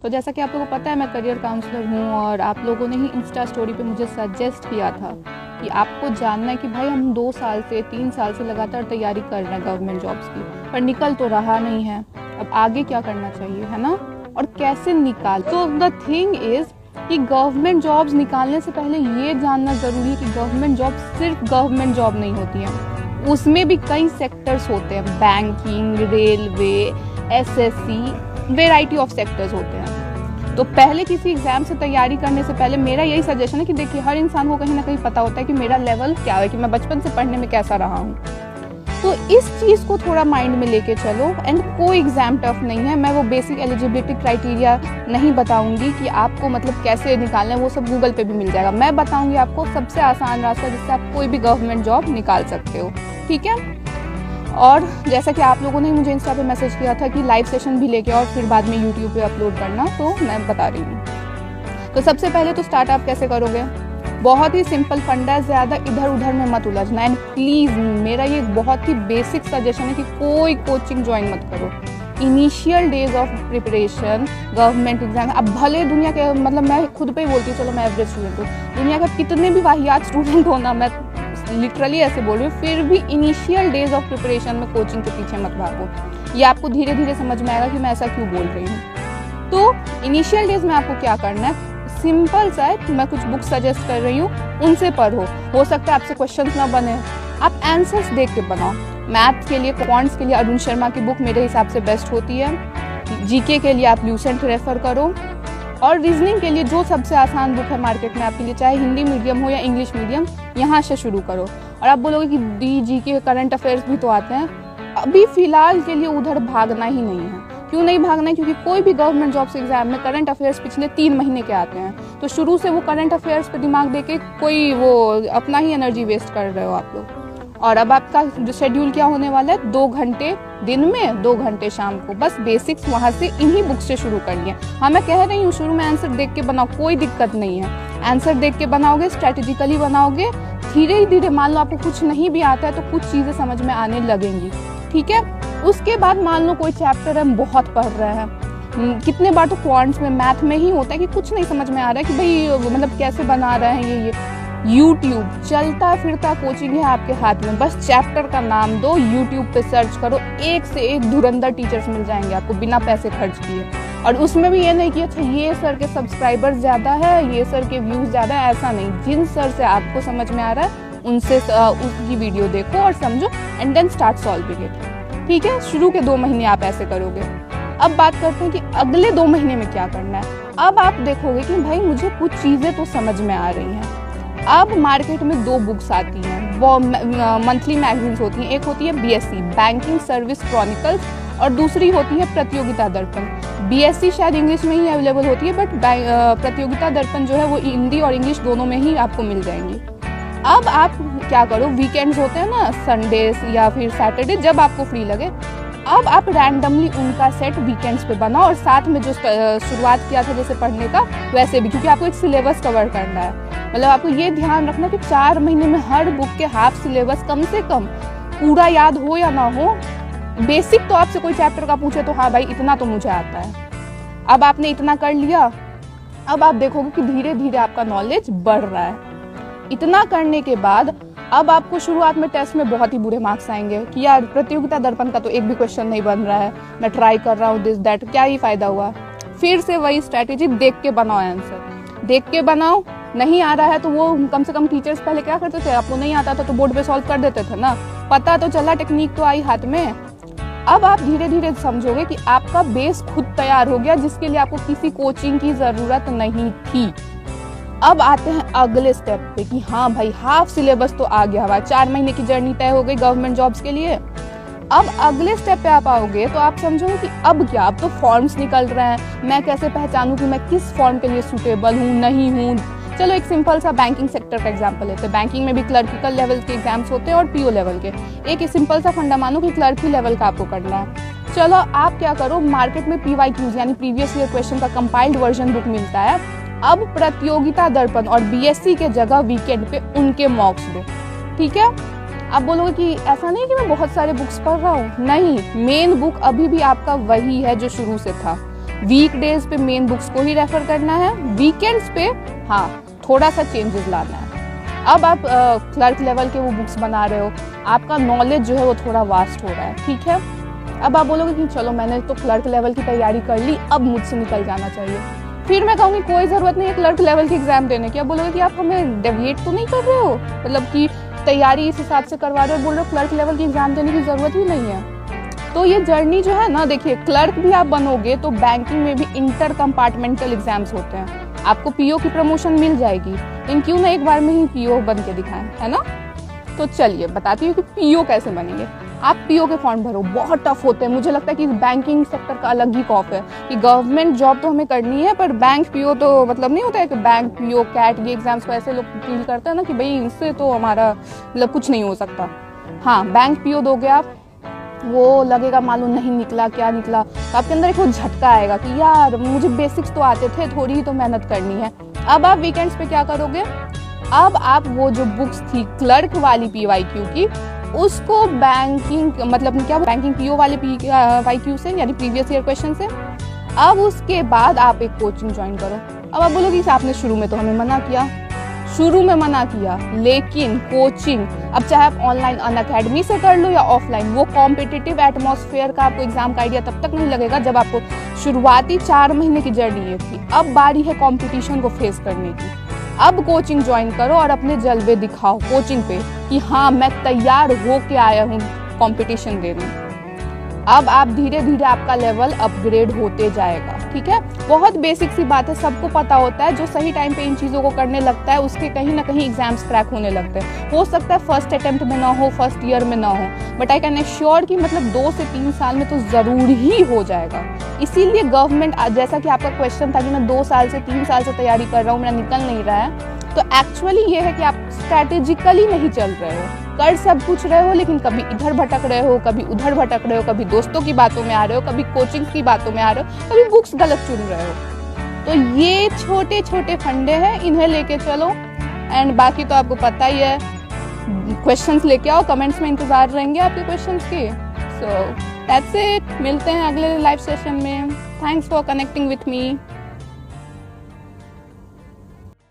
तो जैसा कि आप लोगों को पता है मैं करियर काउंसलर हूँ और आप लोगों ने ही इंस्टा स्टोरी पे मुझे सजेस्ट किया था कि आपको जानना है कि भाई हम 2 साल से 3 साल से लगातार तैयारी कर रहे हैं गवर्नमेंट जॉब्स की, पर निकल तो रहा नहीं है। अब आगे क्या करना चाहिए, है ना, और कैसे निकाल। तो द थिंग इज़ कि गवर्नमेंट जॉब्स निकालने से पहले ये जानना ज़रूरी है कि गवर्नमेंट जॉब सिर्फ गवर्नमेंट जॉब नहीं होती है, उसमें भी कई सेक्टर्स होते हैं, banking, railway, SSC, variety of sectors होते हैं। तो पहले किसी एग्जाम से तैयारी करने से पहले मेरा यही सजेशन है कि देखिए हर इंसान को कहीं ना कहीं पता होता है कि मेरा लेवल क्या है, कि मैं बचपन से पढ़ने में कैसा रहा हूँ। तो इस चीज़ को थोड़ा माइंड में लेके चलो। एंड कोई एग्जाम टफ नहीं है, मैं वो बेसिक एलिजिबिलिटी क्राइटेरिया नहीं बताऊंगी कि आपको मतलब कैसे निकालना है, वो सब गूगल पे भी मिल जाएगा। मैं बताऊंगी आपको सबसे आसान रास्ता जिससे आप कोई भी गवर्नमेंट जॉब निकाल सकते हो, ठीक है। और जैसा कि आप लोगों ने मुझे इंस्टा पे मैसेज किया था कि लाइव सेशन भी लेके और फिर बाद में यूट्यूब पे अपलोड करना, तो मैं बता रही हूँ। तो सबसे पहले तो स्टार्टअप कैसे करोगे, बहुत ही सिंपल फंडा है, ज़्यादा इधर उधर में मत उलझना। एंड प्लीज़ मेरा ये बहुत ही बेसिक सजेशन है कि कोई कोचिंग ज्वाइन मत करो। Initial days of preparation government exam, अब भले दुनिया के मतलब मैं खुद पे ही बोलती हूँ, चलो मैं एवरेज स्टूडेंट हूँ, दुनिया का कितने भी वाहियात स्टूडेंट हो ना, मैं लिटरली ऐसे बोल रही हूँ, फिर भी इनिशियल डेज ऑफ प्रिपरेशन में कोचिंग के पीछे मत भागो। ये आपको धीरे धीरे समझ में आएगा कि मैं ऐसा क्यों बोल रही हूँ। तो इनिशियल डेज में आपको क्या करना है, सिंपल सा है, मैं कुछ बुक सजेस्ट कर रही हूँ, उनसे पढ़ो। हो सकता है आपसे क्वेश्चंस ना बने, आप आंसर्स देख के बनाओ। मैथ के लिए, क्वांट्स के लिए अरुण शर्मा की बुक मेरे हिसाब से बेस्ट होती है। जीके के लिए आप ल्यूसेंट रेफर करो, और रीजनिंग के लिए जो सबसे आसान बुक है मार्केट में आपके लिए, चाहे हिंदी मीडियम हो या इंग्लिश मीडियम, यहाँ से शुरू करो। और आप बोलोगे कि डी जीके करंट अफेयर्स भी तो आते हैं, अभी फिलहाल के लिए उधर भागना ही नहीं है। क्यों नहीं भागना है, क्योंकि कोई भी गवर्नमेंट जॉब्स एग्जाम में करंट अफेयर्स पिछले 3 महीने के आते हैं, तो शुरू से वो करंट अफेयर्स पे दिमाग देके कोई वो अपना ही एनर्जी वेस्ट कर रहे हो आप लोग। और अब आपका जो शेड्यूल क्या होने वाला है, 2 घंटे दिन में, 2 घंटे शाम को, बस बेसिक्स वहाँ से इन्हीं बुक से शुरू करिए। हाँ मैं कह रही हूँ शुरू में आंसर देख के बनाओ, कोई दिक्कत नहीं है। आंसर देख के बनाओगे, स्ट्रेटेजिकली बनाओगे, धीरे धीरे मान लो आपको कुछ नहीं भी आता है तो कुछ चीज़ें समझ में आने लगेंगी, ठीक है। उसके बाद मान लो कोई चैप्टर हम बहुत पढ़ रहे हैं, कितने बार तो क्वांट्स में, मैथ में ही होता है कि कुछ नहीं समझ में आ रहा है कि भाई मतलब कैसे बना रहे हैं ये यूट्यूब चलता फिरता कोचिंग है आपके हाथ में, बस चैप्टर का नाम दो, यूट्यूब पे सर्च करो, एक से एक धुरंधर टीचर्स मिल जाएंगे आपको बिना पैसे खर्च किए। और उसमें भी ये नहीं कि अच्छा ये सर के सब्सक्राइबर्स ज़्यादा है, ये सर के व्यूज़ ज़्यादा है, ऐसा नहीं। जिन सर से आपको समझ में आ रहा है उनसे उसकी वीडियो देखो और समझो, and then start solving it, ठीक है। शुरू के 2 महीने आप ऐसे करोगे। अब बात करते हैं कि अगले 2 महीने में क्या करना है। अब आप देखोगे कि भाई मुझे कुछ चीज़ें तो समझ में आ रही हैं। अब मार्केट में 2 बुक्स आती हैं, वो मंथली मैगजीन्स होती हैं। एक होती है बीएससी, बैंकिंग सर्विस क्रॉनिकल्स, और दूसरी होती है प्रतियोगिता दर्पण। बीएससी शायद इंग्लिश में ही अवेलेबल होती है, बट प्रतियोगिता दर्पण जो है वो हिंदी और इंग्लिश दोनों में ही आपको मिल जाएंगी। अब आप क्या करो, वीकेंड्स होते हैं ना, संडे या फिर सैटरडे, जब आपको फ्री लगे, अब आप रैंडमली उनका सेट वीकेंड्स पे बनाओ, और साथ में जो शुरुआत किया था जैसे पढ़ने का वैसे भी, क्योंकि आपको एक सिलेबस कवर करना है। मतलब आपको ये ध्यान रखना कि 4 महीने में हर बुक के हाफ सिलेबस कम से कम पूरा याद हो या ना हो। बेसिक तो आपसे कोई चैप्टर का पूछे तो हाँ भाई इतना तो मुझे आता है, अब आपने इतना कर लिया। अब आप देखोगे कि धीरे धीरे आपका नॉलेज बढ़ रहा है। इतना करने के बाद अब आपको शुरुआत में टेस्ट में बहुत ही बुरे मार्क्स आएंगे कि यार प्रतियोगिता दर्पण का तो एक भी क्वेश्चन नहीं बन रहा है, मैं ट्राई कर रहा हूँ दिस दैट, क्या ही फायदा हुआ। फिर से वही स्ट्रैटेजी, देख के बनाओ आंसर, देख के बनाओ। नहीं आ रहा है तो वो कम से कम टीचर्स पहले क्या करते थे, आपको नहीं आता था तो बोर्ड पे सॉल्व कर देते थे ना, पता तो चला, टेक्निक तो आई हाथ में। अब आप धीरे धीरे समझोगे कि आपका बेस खुद तैयार हो गया, जिसके लिए आपको किसी कोचिंग की जरूरत नहीं थी। अब आते हैं अगले स्टेप पे कि हाँ भाई हाफ सिलेबस तो आ गया, हमारा 4 महीने की जर्नी तय हो गई गवर्नमेंट जॉब्स के लिए। अब अगले स्टेप पे आप आओगे तो आप समझोगे कि अब क्या, अब तो फॉर्म्स निकल रहे हैं, मैं कैसे पहचानूं कि मैं किस फॉर्म के लिए सूटेबल हूँ नहीं हूँ। चलो एक सिंपल सा बैंकिंग सेक्टर का एग्जांपल लेते हैं। बैंकिंग में भी क्लर्किकल लेवल के एग्जाम्स होते हैं और पीओ लेवल के। एक सिंपल सा फंडा मानो कि क्लर्की लेवल का आपको करना है। चलो आप क्या करो, मार्केट में PYQs यानी प्रीवियस ईयर क्वेश्चन का कंपाइल्ड वर्जन बुक मिलता है। अब प्रतियोगिता दर्पण और बीएससी के जगह वीकेंड पे उनके मॉक्स दो, ठीक है। आप बोलोगे कि ऐसा नहीं कि मैं बहुत सारे बुक्स पढ़ रहा हूँ, नहीं, मेन बुक अभी भी आपका वही है जो शुरू से था। वीक डेज पे मेन बुक्स को ही रेफर करना है, वीकेंड्स पे हाँ थोड़ा सा चेंजेस लाना है। अब आप क्लर्क लेवल के वो बुक्स बना रहे हो, आपका नॉलेज जो है वो थोड़ा वास्ट हो रहा है, ठीक है। अब आप बोलोगे कि चलो मैंने तो क्लर्क लेवल की तैयारी कर ली, अब मुझसे निकल जाना चाहिए। फिर मैं कहूँगी कोई ज़रूरत नहीं है क्लर्क लेवल की एग्जाम देने की। अब बोलोगे कि आप हमें डेविएट तो नहीं कर रहे हो, मतलब कि तैयारी इस हिसाब से करवा रहे हो, बोल रहे हो क्लर्क लेवल की एग्जाम देने की ज़रूरत ही नहीं है। तो ये जर्नी जो है ना, देखिए क्लर्क भी आप बनोगे तो बैंकिंग में भी इंटर कंपार्टमेंटल एग्जाम्स होते हैं, आपको पीओ की प्रमोशन मिल जाएगी, लेकिन क्यों ना एक बार में ही पीओ बन के दिखाएं, है ना। तो चलिए बताती हूँ कि पीओ कैसे बनेंगे। आप पीओ के फॉर्म भरो, बहुत टफ होते हैं। मुझे लगता है कि बैंकिंग सेक्टर का अलग ही खौफ है कि गवर्नमेंट जॉब तो हमें करनी है, पर बैंक पीओ तो मतलब नहीं होता है कि बैंक पीओ कैट ये एग्जाम्स को ऐसे लोग फील करते हैं ना कि भाई इनसे तो हमारा मतलब कुछ नहीं हो सकता। हाँ, बैंक पीओ दोगे आप, वो लगेगा मालूम नहीं निकला क्या निकला, तो आपके अंदर एक वो झटका आएगा कि यार मुझे बेसिक्स तो आते थे, थोड़ी ही तो मेहनत करनी है। अब आप वीकेंड्स पे क्या करोगे, अब आप वो जो बुक्स थी क्लर्क वाली पीवाईक्यू की, उसको बैंकिंग मतलब क्या बैंकिंग पीओ वाले पीवाईक्यू से यानी प्रीवियस ईयर क्वेश्चन से, अब उसके बाद आप एक कोचिंग ज्वाइन करो। अब आप बोलोगे कि आपने शुरू में तो हमें मना किया, शुरू में मना किया, लेकिन कोचिंग अब चाहे आप ऑनलाइन अनअकैडमी से कर लो या ऑफलाइन, वो कॉम्पिटिटिव एटमॉस्फेयर का आपको एग्जाम का आइडिया तब तक नहीं लगेगा जब आपको शुरुआती 4 महीने की जर्नी ये थी। अब बारी है कंपटीशन को फेस करने की। अब कोचिंग ज्वाइन करो और अपने जलवे दिखाओ कोचिंग पे कि हाँ मैं तैयार होके आया हूँ कंपटीशन देने। अब आप धीरे धीरे आपका लेवल अपग्रेड होते जाएगा, ठीक है। बहुत बेसिक सी बात है, सबको पता होता है। जो सही टाइम पे इन चीज़ों को करने लगता है उसके कहीं ना कहीं एग्जाम्स क्रैक होने लगते हैं। हो सकता है फर्स्ट अटेम्प्ट में ना हो, फर्स्ट ईयर में ना हो, बट आई कैन एश्योर कि मतलब 2 से 3 साल में तो ज़रूर ही हो जाएगा। इसीलिए गवर्नमेंट, जैसा कि आपका क्वेश्चन था कि मैं 2 साल से 3 साल से तैयारी कर रहा हूँ, मेरा निकल नहीं रहा है, तो एक्चुअली ये है कि आप स्ट्रैटेजिकली नहीं चल रहे हो, कर सब कुछ रहे हो, लेकिन कभी इधर भटक रहे हो, कभी उधर भटक रहे हो, कभी दोस्तों की बातों में आ रहे हो, कभी कोचिंग की बातों में आ रहे हो, कभी बुक्स गलत चुन रहे हो। तो ये छोटे छोटे फंडे हैं, इन्हें लेके चलो। एंड बाकी तो आपको पता ही है, क्वेश्चंस लेके आओ, कमेंट्स में इंतजार रहेंगे आपके क्वेश्चंस के। सो दैट्स इट, मिलते हैं अगले लाइव सेशन में। Thanks for connecting with me.